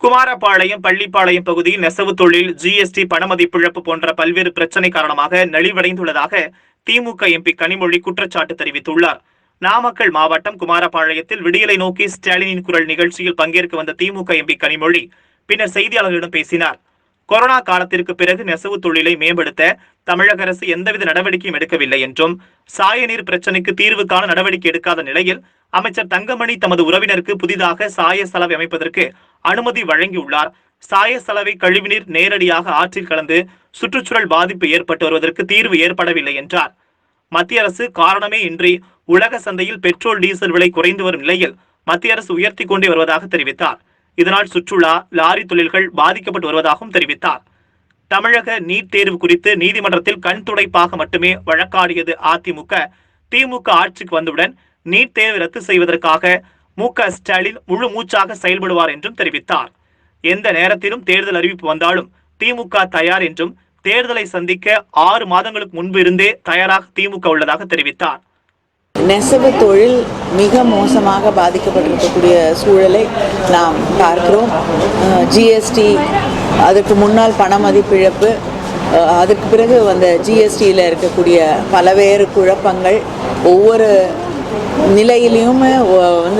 குமாரபாளையம், பள்ளிப்பாளையம் பகுதியில் நெசவு தொழில், ஜிஎஸ்டி, பணமதிப்பிழப்பு போன்ற பல்வேறு பிரச்சினை காரணமாக நலிவடைந்துள்ளதாக திமுக எம்பி கனிமொழி குற்றச்சாட்டு தெரிவித்துள்ளார். நாமக்கல் மாவட்டம் குமாரபாளையத்தில் விடியலை நோக்கி ஸ்டாலினின் குரல் நிகழ்ச்சியில் பங்கேற்க வந்த திமுக எம்பி கனிமொழி பின்னர் செய்தியாளர்களிடம் பேசினார். கொரோனா காலத்திற்கு பிறகு நெசவு தொழிலை மேம்படுத்த தமிழக அரசு எந்தவித நடவடிக்கையும் எடுக்கவில்லை என்றும், சாயநீர் பிரச்சினைக்கு தீர்வு காண நடவடிக்கை எடுக்காத நிலையில் அமைச்சர் தங்கமணி தமது உறவினருக்கு புதிதாக சாய சலவை அமைப்பதற்கு அனுமதி வழங்கியுள்ளார். சாய சலவை கழிவுநீர் நேரடியாக ஆற்றில் கலந்து சுற்றுச்சூழல் பாதிப்பு ஏற்பட்டு வருவதற்கு தீர்வு ஏற்படவில்லை என்றார். மத்திய அரசு காரணமே இன்றி உலக சந்தையில் பெட்ரோல், டீசல் விலை குறைந்து வரும் நிலையில் மத்திய அரசு உயர்த்தி கொண்டே வருவதாக தெரிவித்தார். இதனால் சுற்றுலா, லாரி தொழில்கள் பாதிக்கப்பட்டு வருவதாகவும் தெரிவித்தார். தமிழக நீட் தேர்வு குறித்து நீதிமன்றத்தில் கண் துடைப்பாக மட்டுமே வழக்காடியது அதிமுக. திமுக ஆட்சிக்கு வந்தவுடன் நீட் தேர்வு ரத்து செய்வதற்காக மு.க.ஸ்டாலின் முழு மூச்சாக செயல்படுவார் என்றும் தெரிவித்தார். எந்த நேரத்திலும் தேர்தல் அறிவிப்பு வந்தாலும் திமுக தயார் என்றும், தேர்தலை சந்திக்க 6 மாதங்களுக்கு முன்பு இருந்தே தயாராக திமுக உள்ளதாக தெரிவித்தார். நெசவு தொழில் மிக மோசமாக பாதிக்கப்பட்டிருக்கக்கூடிய சூழலை நாம் பார்க்கிறோம். ஜிஎஸ்டி, அதற்கு முன்னால் பண மதிப்பிழப்பு, அதற்கு பிறகு வந்த ஜிஎஸ்டியில் இருக்கக்கூடிய பல்வேறு குழப்பங்கள், ஒவ்வொரு நிலையிலையும்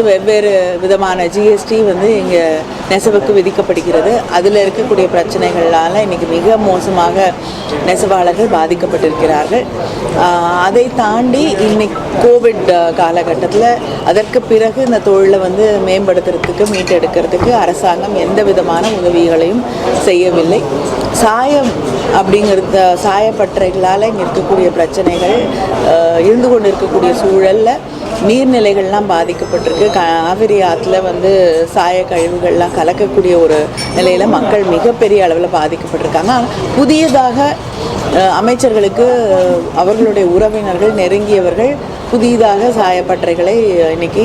வெவ்வேறு விதமான ஜிஎஸ்டி இங்கே நெசவுக்கு விதிக்கப்படுகிறது. அதில் இருக்கக்கூடிய பிரச்சனைகளால் இன்றைக்கி மிக மோசமாக நெசவாளர்கள் பாதிக்கப்பட்டிருக்கிறார்கள். அதை தாண்டி இன்னைக்கு கோவிட் காலகட்டத்தில் அதற்கு பிறகு இந்த தொழிலை மேம்படுத்துறதுக்கு, மீட்டெடுக்கிறதுக்கு அரசாங்கம் எந்த விதமான உதவிகளையும் செய்யவில்லை. சாயம் அப்படிங்கிறது, சாயப்பட்டறைகளால் இங்கே இருக்கக்கூடிய பிரச்சனைகள் இருந்து கொண்டு இருக்கக்கூடிய சூழலில் நீர்நிலைகள்லாம் பாதிக்கப்பட்டிருக்கு. காவிரி ஆற்றுல சாய கழிவுகள்லாம் கலக்கக்கூடிய ஒரு நிலையில் மக்கள் மிகப்பெரிய அளவில் பாதிக்கப்பட்டிருக்காங்க. ஆனால் புதியதாக அமைச்சர்களுக்கு அவர்களுடைய உறவினர்கள், நெருங்கியவர்கள் புதிதாக சாயப்பட்டறைகளை இன்னைக்கு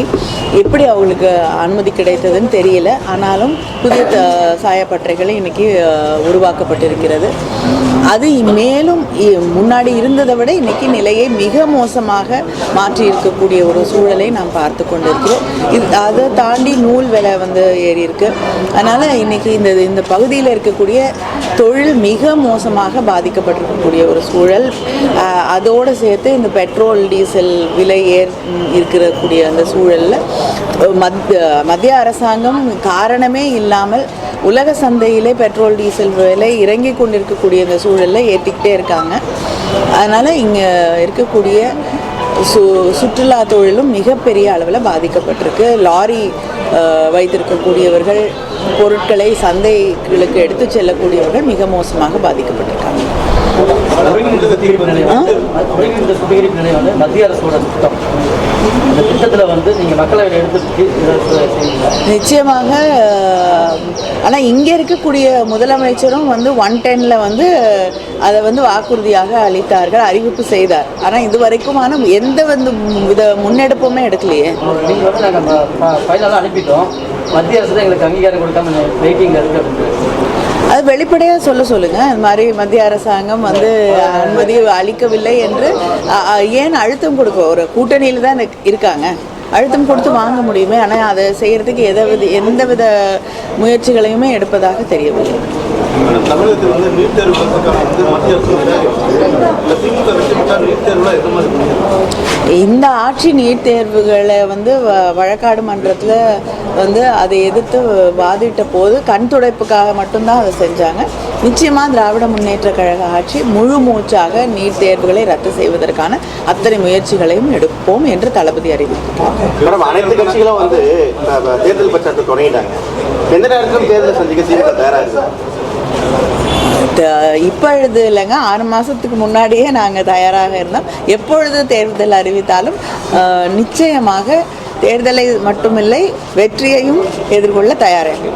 எப்படி அவங்களுக்கு அனுமதி கிடைத்ததுன்னு தெரியல. ஆனாலும் புதிய சாயப்பட்டறைகளை இன்னைக்கு உருவாக்கப்பட்டிருக்கிறது. அது மேலும் முன்னாடி இருந்ததை விட இன்னைக்கு நிலையை மிக மோசமாக மாற்றி இருக்கக்கூடிய ஒரு சூழலை நாம் பார்த்து கொண்டிருக்கிறோம். அதை தாண்டி நூல் விலை ஏறி இருக்கு. அதனால இன்னைக்கு இந்த பகுதியில் இருக்கக்கூடிய தொழில் மிக மோசமாக பாதிக்கப்பட்டிருக்கக்கூடிய ஒரு சூழல். அதோடு சேர்த்து இந்த பெட்ரோல், டீசல் விலை இருக்கக்கூடிய அந்த சூழலில் மத்திய அரசாங்கம் காரணமே இல்லாமல் உலக சந்தையிலே பெட்ரோல், டீசல் விலை இறங்கி கொண்டிருக்கக்கூடிய இந்த சூழலில் ஏற்றிக்கிட்டே இருக்காங்க. அதனால் இங்கே இருக்கக்கூடிய சுற்றுலா தொழிலும் மிகப்பெரிய அளவில் பாதிக்கப்பட்டிருக்கு. லாரி வைத்திருக்கக்கூடியவர்கள், பொருட்களை சந்தைகளுக்கு எடுத்து செல்லக்கூடியவர்கள் மிக மோசமாக பாதிக்கப்பட்டிருக்காங்க. மத்திய அரசோட திட்டம், இந்த திட்டத்தில் நீங்கள் மக்களவை எடுத்து நிச்சயமாக. ஆனால் இங்கே இருக்கக்கூடிய முதலமைச்சரும் 110ல் அதை வாக்குறுதியாக அளித்தார்கள், அறிவிப்பு செய்தார். ஆனால் இதுவரைக்கும் எந்த வித முன்னெடுப்புமே எடுக்கலையே. நீங்கள் நாங்கள் ஃபைனலாக அனுப்பிட்டோம், மத்திய அரசு தான் எங்களுக்கு அங்கீகாரம் கொடுக்காம வெயிட்டிங் இருக்கு. அது வெளிப்படையாக சொல்லுங்கள். இது மாதிரி மத்திய அரசாங்கம் அனுமதி அளிக்கவில்லை என்று ஏன் அழுத்தம் கொடுக்க? ஒரு கூட்டணியில் தான் இருக்காங்க, அழுத்தம் கொடுத்து வாங்க முடியுமே. ஆனால் அதை செய்கிறதுக்கு எந்தவித முயற்சிகளையுமே எடுப்பதாக தெரியவில்லை. இந்த ஆட்சி நீட் தேர்வுகளை வழக்காடு மன்றத்தில் அதை எதிர்த்து வாதிட்ட போது கண் துடைப்புக்காக மட்டும்தான் அதை செஞ்சாங்க. நிச்சயமாக திராவிட முன்னேற்ற கழக ஆட்சி முழு மூச்சாக நீட் தேர்வுகளை ரத்து செய்வதற்கான அத்தனை முயற்சிகளையும் எடுப்போம் என்று தளபதி அறிவித்தார். அனைத்து கட்சிகளும் தேர்தல் பிரச்சாரத்தை தொடங்கிட்டாங்க. எந்த நேரத்திலும் தேர்தலை சந்திக்க திமுக தயாராக இருக்கு. இப்பொழுது இல்லைங்க, 6 மாதத்துக்கு முன்னாடியே நாங்கள் தயாராக இருந்தோம். எப்பொழுது தேர்தல் அறிவித்தாலும் நிச்சயமாக தேர்தலை மட்டுமில்லை, வெற்றியையும் எதிர்கொள்ள தயாராக.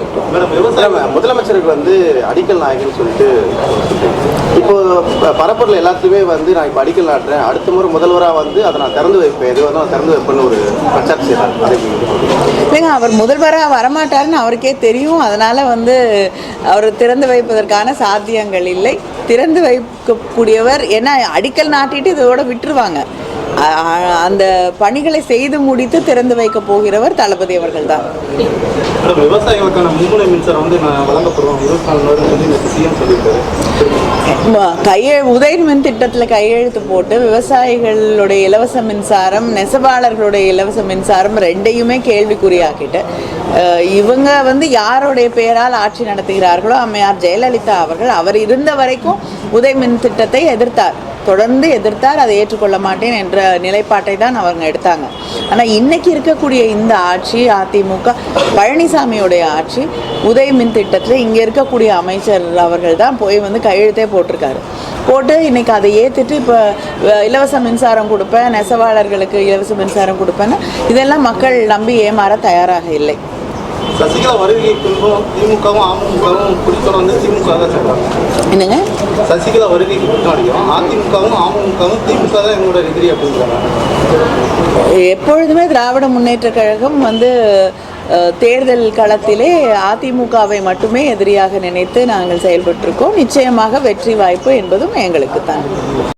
முதலமைச்சருக்கு அடிக்கல் நாயகன்னு சொல்லிட்டு இப்போ பரப்புரில் எல்லாத்துக்குமே நான் இப்போ அடிக்கல் நாட்டுறேன், அடுத்த முறை முதல்வராக அதை நான் திறந்து வைப்பேன், எது நான் திறந்து வைப்பேன்னு ஒரு பிரச்சாரம் செய்யறாங்க. இல்லைங்க, அவர் முதல்வராக வரமாட்டாருன்னு அவருக்கே தெரியும். அதனால அவர் திறந்து வைப்பதற்கான சாத்தியங்கள் இல்லை. திறந்து வைக்கக்கூடியவர் ஏன்னா அடிக்கல் நாட்டிட்டு இதோட விட்டுருவாங்க. அந்த பணிகளை செய்து முடித்து திறந்து வைக்க போகிறவர் தளபதி அவர்கள் தான். விவசாயிகளுக்கான மும்முனை மின்சாரம் வந்து வழங்கப்படுவோம் 24 சொல்லி சிஎம் சொல்லியிருக்காரு. உதய மின் திட்டத்தில் கையெழுத்து போட்டு விவசாயிகளுடைய இலவச மின்சாரம், நெசவாளர்களுடைய இலவச மின்சாரம் ரெண்டையுமே கேள்விக்குறியாக்கிட்டு இவங்க வந்து யாருடைய பெயரால் ஆட்சி நடத்துகிறார்களோ அம்மையார் ஜெயலலிதா அவர்கள் அவர் இருந்த வரைக்கும் உதய மின் திட்டத்தை எதிர்த்தார், தொடர்ந்து எதிர்த்தார். அதை ஏற்றுக்கொள்ள மாட்டேன் என்ற நிலைப்பாட்டை தான் அவங்க எடுத்தாங்க. ஆனால் இன்னைக்கு இருக்கக்கூடிய இந்த ஆட்சி, அதிமுக பழனிசாமியுடைய ஆட்சி, உதய மின் திட்டத்தில் இங்கே இருக்கக்கூடிய அமைச்சர் அவர்கள் தான் போய் வந்து கையெழுத்தே போட்டிருக்காரு. போட்டு இன்னைக்கு அதை ஏற்றுட்டு இப்போ இலவச மின்சாரம் கொடுப்பேன், நெசவாளர்களுக்கு இலவச மின்சாரம் கொடுப்பேன்னு இதெல்லாம் மக்கள் நம்பி ஏமாற தயாராக இல்லை. சசிகலா வருகை பின்பும் திமுகவும் அமமுகவும் குறித்தோட வந்து திமுக தான் சொல்றாங்க. என்னங்க? சசிகலா வருகைக்கு முன்னாடியும் அதிமுகவும் அமமுகவும் திமுக தான் எங்களோட எதிரி அப்படிங்கிறாங்க. எப்பொழுதுமே திராவிட முன்னேற்ற கழகம் வந்து தேர்தல் களத்திலே அதிமுகவை மட்டுமே எதிரியாக நினைத்து நாங்கள் செயல்பட்டிருக்கோம். நிச்சயமாக வெற்றி வாய்ப்பு என்பதும் எங்களுக்கு தான்.